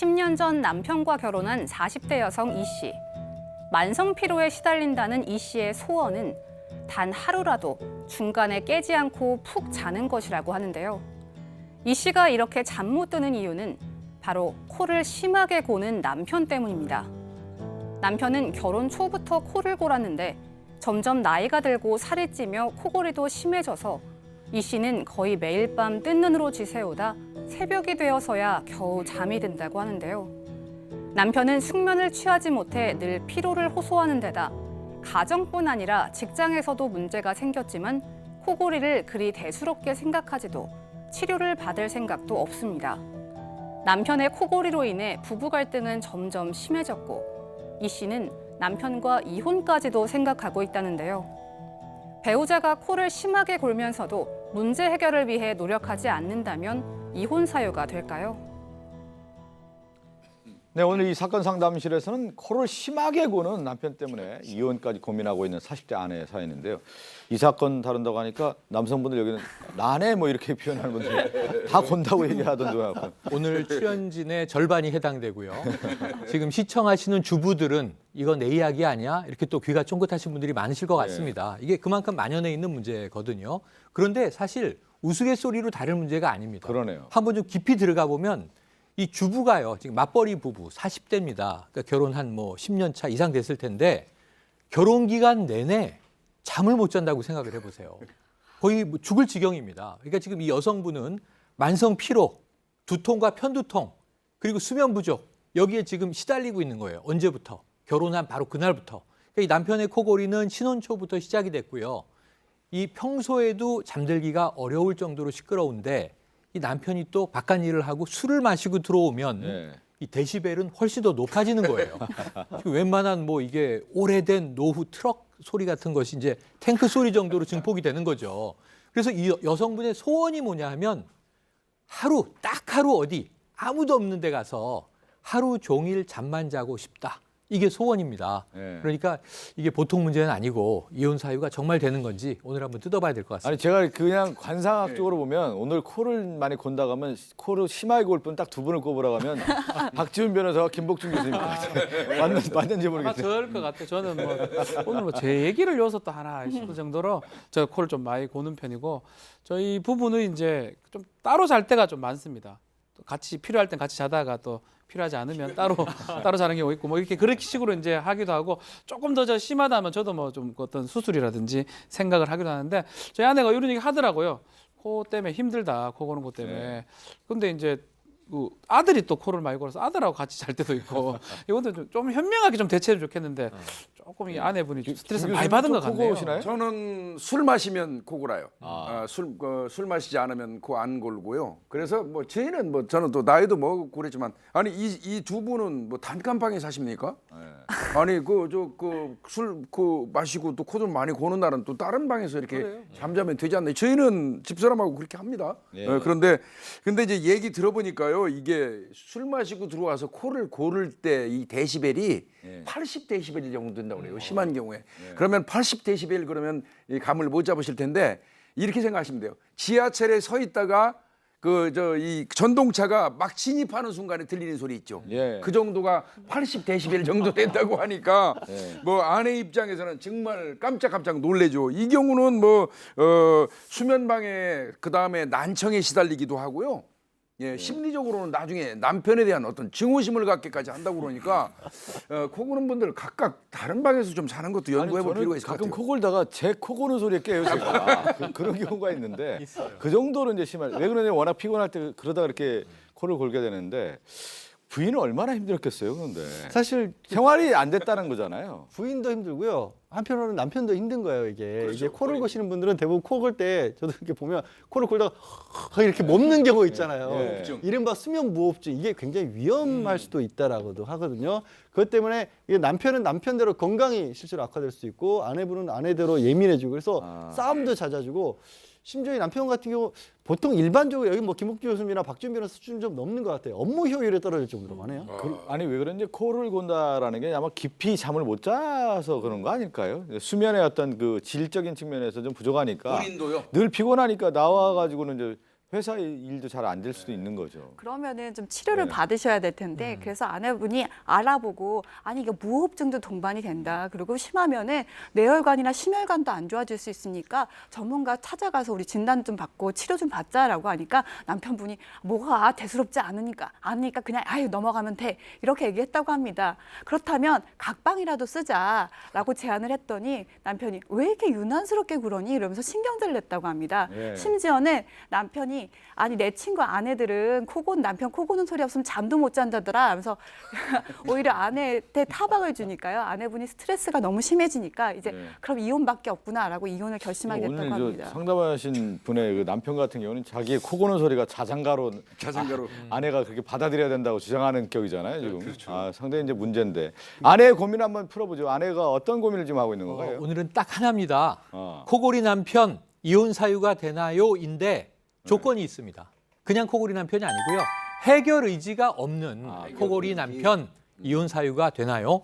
10년 전 남편과 결혼한 40대 여성 이 씨. 만성 피로에 시달린다는 이 씨의 소원은 단 하루라도 중간에 깨지 않고 푹 자는 것이라고 하는데요. 이 씨가 이렇게 잠 못 드는 이유는 바로 코를 심하게 고는 남편 때문입니다. 남편은 결혼 초부터 코를 골았는데 점점 나이가 들고 살이 찌며 코골이도 심해져서 이 씨는 거의 매일 밤 뜬 눈으로 지새우다 새벽이 되어서야 겨우 잠이 든다고 하는데요. 남편은 숙면을 취하지 못해 늘 피로를 호소하는 데다 가정뿐 아니라 직장에서도 문제가 생겼지만 코골이를 그리 대수롭게 생각하지도 치료를 받을 생각도 없습니다. 남편의 코골이로 인해 부부 갈등은 점점 심해졌고 이 씨는 남편과 이혼까지도 생각하고 있다는데요. 배우자가 코를 심하게 골면서도 문제 해결을 위해 노력하지 않는다면 이혼 사유가 될까요? 네, 오늘 이 사건 상담실에서는 코를 심하게 고는 남편 때문에 이혼까지 고민하고 있는 40대 아내의 사연인데요. 이 사건 다룬다고 하니까 남성분들 여기는 나네 뭐 이렇게 표현하는 분들 다 곤다고 얘기하던데요. 오늘 출연진의 절반이 해당되고요. 지금 시청하시는 주부들은 이거 내 이야기 아니야? 이렇게 또 귀가 쫑긋하신 분들이 많으실 것 같습니다. 이게 그만큼 만연해 있는 문제거든요. 그런데 사실 우스갯소리로 다룰 문제가 아닙니다. 그러네요. 한번 좀 깊이 들어가 보면 이 주부가요. 지금 맞벌이 부부 40대입니다. 그러니까 결혼 한 10년 차 이상 됐을 텐데 결혼 기간 내내 잠을 못 잔다고 생각을 해보세요. 거의 죽을 지경입니다. 그러니까 지금 이 여성분은 만성 피로, 두통과 편두통, 그리고 수면 부족 여기에 지금 시달리고 있는 거예요. 언제부터? 결혼한 바로 그날부터. 그러니까 이 남편의 코골이는 신혼 초부터 시작이 됐고요. 이 평소에도 잠들기가 어려울 정도로 시끄러운데 이 남편이 또 바깥 일을 하고 술을 마시고 들어오면 이 데시벨은 훨씬 더 높아지는 거예요. 웬만한 이게 오래된 노후 트럭 소리 같은 것이 이제 탱크 소리 정도로 증폭이 되는 거죠. 그래서 이 여성분의 소원이 뭐냐 하면 딱 하루 어디 아무도 없는 데 가서 하루 종일 잠만 자고 싶다. 이게 소원입니다. 그러니까 이게 보통 문제는 아니고 이혼 사유가 정말 되는 건지 오늘 한번 뜯어봐야 될 것 같습니다. 아니 제가 그냥 관상학적으로 보면 오늘 코를 많이 곤다고 하면 코를 심하게 골 분 딱 두 분을 꼽으라고 하면 박지훈 변호사와 김복준 교수님 맞는지 모르겠어요. 아마 저럴 것 같아요. 저는 오늘 제 얘기를 여서 또 하나 싶을 정도로 저 코를 좀 많이 고는 편이고 저희 부부는 이제 좀 따로 잘 때가 좀 많습니다. 또 같이 필요할 땐 같이 자다가 또 필요하지 않으면 따로 자는 경우 있고 이렇게 그렇게 식으로 이제 하기도 하고 조금 더 심하다면 저도 좀 어떤 수술이라든지 생각을 하기도 하는데 저희 아내가 이런 얘기 하더라고요. 코 때문에 힘들다, 코 고는 것 때문에. 근데 이제 아들이 또 코를 많이 골아서 아들하고 같이 잘 때도 있고 이것도 좀 현명하게 좀 대처해 주겠는데 조금 이 아내분이 스트레스 많이 받은 것 같네요. 저는 술 마시면 코 골아요. 술 마시지 않으면 코 안 골고요. 그래서 저희는 저는 또 나이도 먹고 그랬지만 아니 이 두 분은 단칸방에 사십니까? 아니 술 마시고 또 코 좀 많이 고는 날은 또 다른 방에서 이렇게 잠자면 되지 않나요? 저희는 집사람하고 그렇게 합니다. 그런데 이제 얘기 들어보니까요. 이게 술 마시고 들어와서 코를 고를 때 이 데시벨이 80데시벨 정도 된다고 그래요. 심한 경우에. 그러면 80데시벨 그러면 이 감을 못 잡으실 텐데 이렇게 생각하시면 돼요. 지하철에 서 있다가 이 전동차가 막 진입하는 순간에 들리는 소리 있죠. 그 정도가 80데시벨 정도 된다고 하니까 아내 입장에서는 정말 깜짝깜짝 놀래죠. 이 경우는 수면방해 그다음에 난청에 시달리기도 하고요. 심리적으로는 나중에 남편에 대한 어떤 증오심을 갖게까지 한다고 그러니까 코 고는 분들 각각 다른 방에서 좀 자는 것도 연구해볼 필요가 있을 것 같아요. 가끔 코 골다가 제 코 고는 소리에 깨요 제가. 그런 경우가 있는데 그 정도로 이제 심할. 왜 그러냐면 워낙 피곤할 때 그러다가 이렇게 코를 골게 되는데 부인은 얼마나 힘들었겠어요. 그런데 사실 생활이 안 됐다는 거잖아요. 부인도 힘들고요. 한편으로는 남편도 힘든 거예요. 이게 코를 고시는 분들은 대부분 코 골 때 저도 이렇게 보면 코를 골다가 이렇게 멈는 경우 있잖아요. 이른바 수면 무호흡증 이게 굉장히 위험할 수도 있다라고도 하거든요. 그것 때문에 이게 남편은 남편대로 건강이 실제로 악화될 수 있고 아내분은 아내대로 예민해지고 그래서 싸움도 잦아지고 심지어 이 남편 같은 경우 보통 일반적으로 여기 김복주 교수님이나 박지훈 변호사 수준 좀 넘는 것 같아요. 업무 효율에 떨어질 정도로 하네요. 아니 왜 그런지 코를 곤다라는 게 아마 깊이 잠을 못 자서 그런 거 아닐까요? 수면의 어떤 그 질적인 측면에서 좀 부족하니까 본인도요? 늘 피곤하니까 나와가지고는 이제 회사 일도 잘 안 될 수도 있는 거죠. 그러면은 좀 치료를 네. 받으셔야 될 텐데 그래서 아내분이 알아보고 아니 이거 무호흡증도 동반이 된다. 그리고 심하면은 뇌혈관이나 심혈관도 안 좋아질 수 있으니까 전문가 찾아가서 우리 진단 좀 받고 치료 좀 받자라고 하니까 남편분이 뭐가 대수롭지 않으니까 그냥 아유 넘어가면 돼 이렇게 얘기했다고 합니다. 그렇다면 각방이라도 쓰자라고 제안을 했더니 남편이 왜 이렇게 유난스럽게 그러니 이러면서 신경질을 냈다고 합니다. 예. 심지어는 남편이 아니 내 친구 아내들은 남편 코 고는 소리 없으면 잠도 못 잔다더라 하면서 오히려 아내한테 타박을 주니까요. 아내분이 스트레스가 너무 심해지니까 이제 네. 그럼 이혼밖에 없구나라고 이혼을 결심하게 됐다고 오늘 합니다. 상담하신 분의 그 남편 같은 경우는 자기의 코 고는 소리가 자장가로 아내가 그렇게 받아들여야 된다고 주장하는 격이잖아요 지금. 그렇죠. 상당히 이제 문제인데 아내의 고민 한번 풀어보죠. 아내가 어떤 고민을 지금 하고 있는 건가요? 오늘은 딱 하나입니다. 어. 코골이 남편 이혼 사유가 되나요?인데 조건이 있습니다. 그냥 코골이 남편이 아니고요. 해결 의지가 없는 코골이 남편 이혼 사유가 되나요?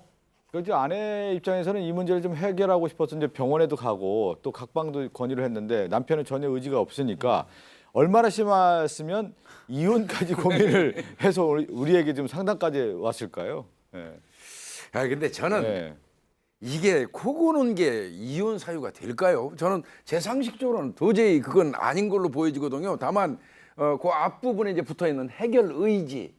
그렇죠. 아내 입장에서는 이 문제를 좀 해결하고 싶어서 이제 병원에도 가고 또 각방도 건의를 했는데 남편은 전혀 의지가 없으니까 얼마나 심했으면 이혼까지 고민을 해서 우리에게 좀 상담까지 왔을까요? 예. 아 근데 저는 예. 이게 코 고는 게 이혼 사유가 될까요? 저는 제 상식적으로는 도저히 그건 아닌 걸로 보여지거든요. 다만 그 앞부분에 이제 붙어 있는 해결 의지.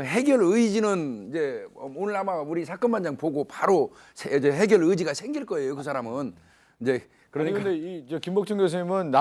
해결 의지는 이제 오늘 아마 우리 사건 반장 보고 바로 이제 해결 의지가 생길 거예요. 그 사람은 이제 그러니까 근데 이 김복준 교수님은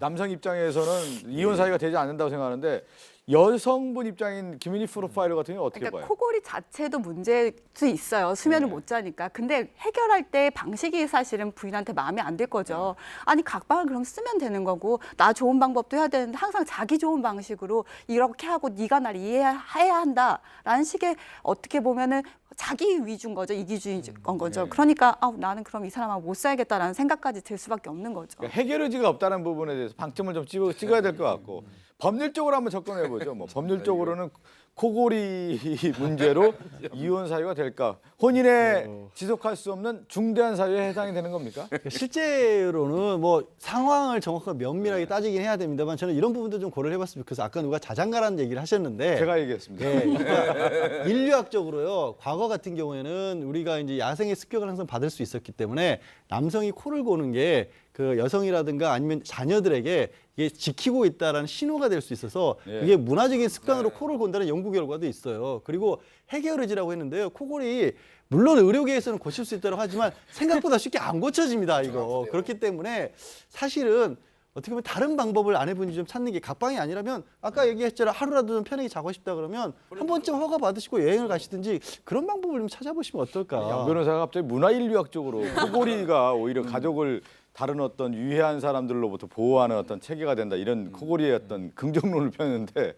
남성 입장에서는 이혼 사유가 되지 않는다고 생각하는데 여성분 입장인 김윤희 프로파일러 같은 경우는 어떻게 그러니까 봐요? 코골이 자체도 문제일 수 있어요. 수면을 못 자니까. 근데 해결할 때 방식이 사실은 부인한테 마음에 안 들 거죠. 아니 각방을 그럼 쓰면 되는 거고 나 좋은 방법도 해야 되는데 항상 자기 좋은 방식으로 이렇게 하고 네가 날 이해해야 한다라는 식의 어떻게 보면은 자기 위주인 거죠. 이기주의인 거죠. 그러니까 나는 그럼 이 사람하고 못 살겠다라는 생각까지 들 수밖에 없는 거죠. 그러니까 해결 의지가 없다는 부분에 대해서 방점을 좀 찍어야 될 것 같고 법률적으로 한번 접근해 보죠. 뭐 법률적으로는 코골이 문제로 이혼 사유가 될까? 혼인에 지속할 수 없는 중대한 사유에 해당이 되는 겁니까? 실제로는 뭐 상황을 정확하게 면밀하게 따지긴 해야 됩니다만 저는 이런 부분도 좀 고려를 해봤으면 좋겠어요. 아까 누가 자장가라는 얘기를 하셨는데 제가 얘기했습니다. 네, 그러니까 인류학적으로요. 과거 같은 경우에는 우리가 이제 야생의 습격을 항상 받을 수 있었기 때문에 남성이 코를 고는 게 그 여성이라든가 아니면 자녀들에게 이게 지키고 있다라는 신호가 될 수 있어서 이게 문화적인 습관으로 코를 곤다는 연구 결과도 있어요. 그리고 해결 의지라고 했는데요. 코골이 물론 의료계에서는 고칠 수 있다고 하지만 생각보다 쉽게 안 고쳐집니다. 이거. 그렇기 때문에 사실은 어떻게 보면 다른 방법을 아내분이 좀 찾는 게 각방이 아니라면 아까 얘기했잖아요. 하루라도 좀 편하게 자고 싶다 그러면 한 번쯤 허가 받으시고 여행을 가시든지 그런 방법을 좀 찾아보시면 어떨까. 양 변호사가 갑자기 문화인류학적으로 코골이가 오히려 가족을 다른 어떤 유해한 사람들로부터 보호하는 어떤 체계가 된다 이런 코골이의 어떤 긍정론을 펴는데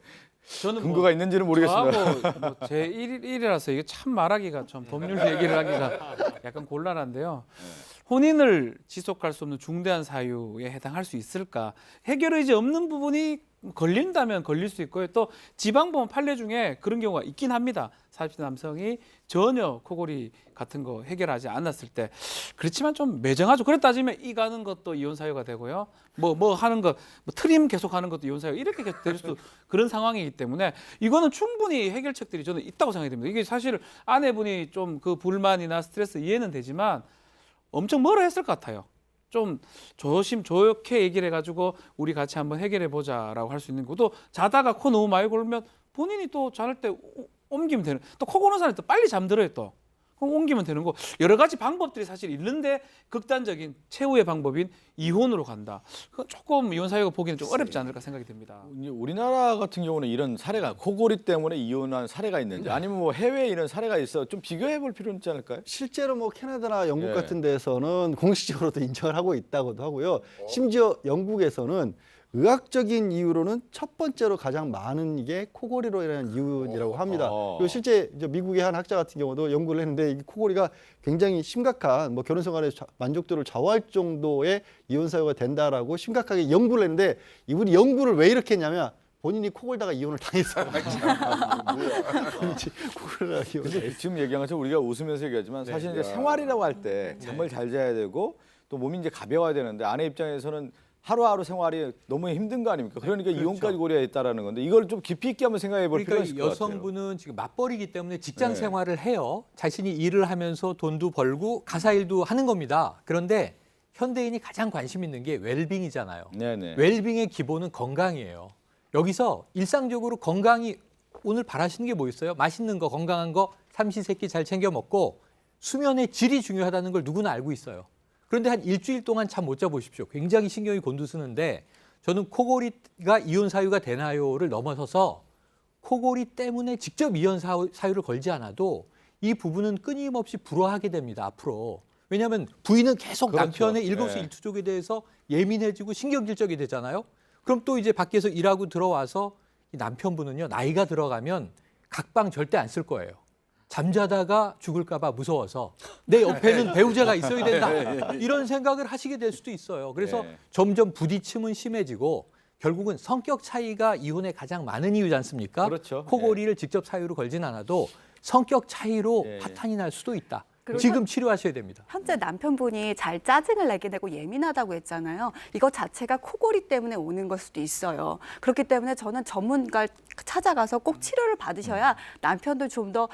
저는 근거가 있는지는 모르겠습니다. 저하고 제 1이라서 이게 참 말하기가 좀 법률 얘기를 하기가 약간 곤란한데요. 혼인을 지속할 수 없는 중대한 사유에 해당할 수 있을까? 해결 의지 없는 부분이 걸린다면 걸릴 수 있고요. 또 지방법원 판례 중에 그런 경우가 있긴 합니다. 40대 남성이 전혀 코골이 같은 거 해결하지 않았을 때 그렇지만 좀 매정하죠. 그래 따지면 이 가는 것도 이혼 사유가 되고요. 뭐 하는 것, 뭐 트림 계속 하는 것도 이혼 사유 이렇게 될 수도 그런 상황이기 때문에 이거는 충분히 해결책들이 저는 있다고 생각이 됩니다. 이게 사실 아내분이 좀 그 불만이나 스트레스 이해는 되지만 엄청 뭐라 했을 것 같아요. 좀 조심좋게 얘기를 해가지고 우리 같이 한번 해결해 보자라고 할 수 있는 것도 자다가 코 너무 많이 골면 본인이 또 자는 때 옮기면 되는 또 코 고는 사람이 또 빨리 잠들어요 또 그럼 옮기면 되는 거 여러 가지 방법들이 사실 있는데 극단적인 최후의 방법인 이혼으로 간다. 조금 이혼 사유가 보기는 좀 어렵지 않을까 생각이 듭니다. 우리나라 같은 경우는 이런 사례가 코골이 때문에 이혼한 사례가 있는지 아니면 뭐 해외에 이런 사례가 있어 좀 비교해 볼 필요 있지 않을까요? 실제로 뭐 캐나다나 영국 예. 같은 데서는 공식적으로도 인정을 하고 있다고도 하고요. 심지어 영국에서는 의학적인 이유로는 첫 번째로 가장 많은 이게 코골이로 인한 이유라고 합니다. 그리고 실제 이제 미국의 한 학자 같은 경우도 연구를 했는데 이 코골이가 굉장히 심각한 뭐 결혼 생활의 만족도를 좌우할 정도의 이혼 사유가 된다라고 심각하게 연구를 했는데 이분이 연구를 왜 이렇게 했냐면 본인이 코 골다가 이혼을 당했어요. 본인이 코 골다가 이혼을. 근데 지금 얘기한 것처럼 우리가 웃으면서 얘기하지만 사실 이제 생활이라고 할 때 잠을 잘 자야 되고 또 몸이 이제 가벼워야 되는데 아내 입장에서는 하루하루 생활이 너무 힘든 거 아닙니까? 그러니까 이혼까지 고려했다라는 건데 이걸 좀 깊이 있게 한번 생각해 볼 필요가 그러니까 있을 것 같아요. 여성분은 지금 맞벌이기 때문에 직장 네. 생활을 해요. 자신이 일을 하면서 돈도 벌고 가사 일도 하는 겁니다. 그런데 현대인이 가장 관심 있는 게 웰빙이잖아요. 네네. 웰빙의 기본은 건강이에요. 여기서 일상적으로 건강이 오늘 바라시는 게 뭐 있어요? 맛있는 거, 건강한 거, 삼시세끼 잘 챙겨 먹고 수면의 질이 중요하다는 걸 누구나 알고 있어요. 그런데 한 일주일 동안 잠 못 자보십시오. 굉장히 신경이 곤두서는데 저는 코골이가 이혼 사유가 되나요를 넘어서서 코골이 때문에 직접 이혼 사유를 걸지 않아도 이 부부는 끊임없이 불화하게 됩니다. 앞으로. 왜냐하면 부인은 계속 그렇죠. 남편의 일거수일투족에 대해서 예민해지고 신경질적이 되잖아요. 그럼 또 이제 밖에서 일하고 들어와서 이 남편분은요. 나이가 들어가면 각방 절대 안 쓸 거예요. 잠자다가 죽을까 봐 무서워서 내 옆에는 배우자가 있어야 된다. 이런 생각을 하시게 될 수도 있어요. 그래서 네. 점점 부딪힘은 심해지고 결국은 성격 차이가 이혼에 가장 많은 이유지 않습니까? 그렇죠. 코골이를 직접 사유로 걸진 않아도 성격 차이로 예. 파탄이 날 수도 있다. 그리고 지금 치료하셔야 됩니다. 현재 남편분이 잘 짜증을 내게 되고 예민하다고 했잖아요. 이거 자체가 코골이 때문에 오는 걸 수도 있어요. 그렇기 때문에 저는 전문가를 찾아가서 꼭 치료를 받으셔야 남편도 좀 더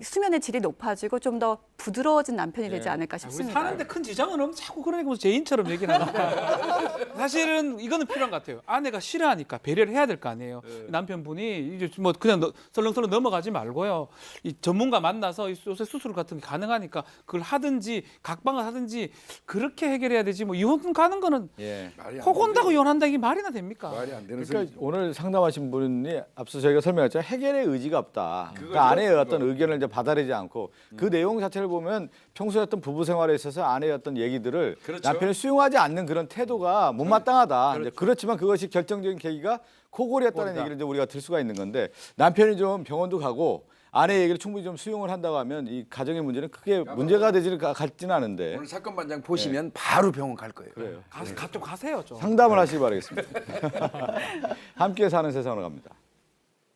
수면의 질이 높아지고 좀 더 부드러워진 남편이 되지 않을까 우리 싶습니다. 사는데 큰 지장은 없는데 자꾸 그러니까 죄인처럼 얘기를 하니까 사실은 이거는 필요한 것 같아요. 아내가 싫어하니까 배려를 해야 될 거 아니에요. 남편분이 이제 뭐 그냥 설렁설렁 넘어가지 말고요. 이 전문가 만나서 요새 수술 같은 게 가능하니까 그걸 하든지 각방을 하든지 그렇게 해결해야 되지. 뭐 이혼 가는 거는 예. 말이 안 코 곤다고 되죠. 이혼한다 이게 말이나 됩니까? 말이 안 되는 그러니까 소리죠. 오늘 상담하신 분이 앞서 저희가 설명했잖아요. 해결의 의지가 없다. 그거죠, 그러니까 아내의 그거. 어떤 의견을 이제 받아들이지 않고 그 내용 자체를 보면 평소에 어떤 부부 생활에 있어서 아내의 어떤 얘기들을 그렇죠. 남편이 수용하지 않는 그런 태도가 못마땅하다. 이제 그렇지만 그것이 결정적인 계기가 코골이였다는 얘기를 이제 우리가 들 수가 있는 건데 남편이 좀 병원도 가고 아내의 얘기를 충분히 좀 수용을 한다고 하면 이 가정의 문제는 크게 문제가 되지는 같지는 않은데 오늘 사건 반장 보시면 바로 병원 갈 거예요. 그래요. 좀 가세요 좀. 상담을 하시기 바라겠습니다. 함께 사는 세상으로 갑니다.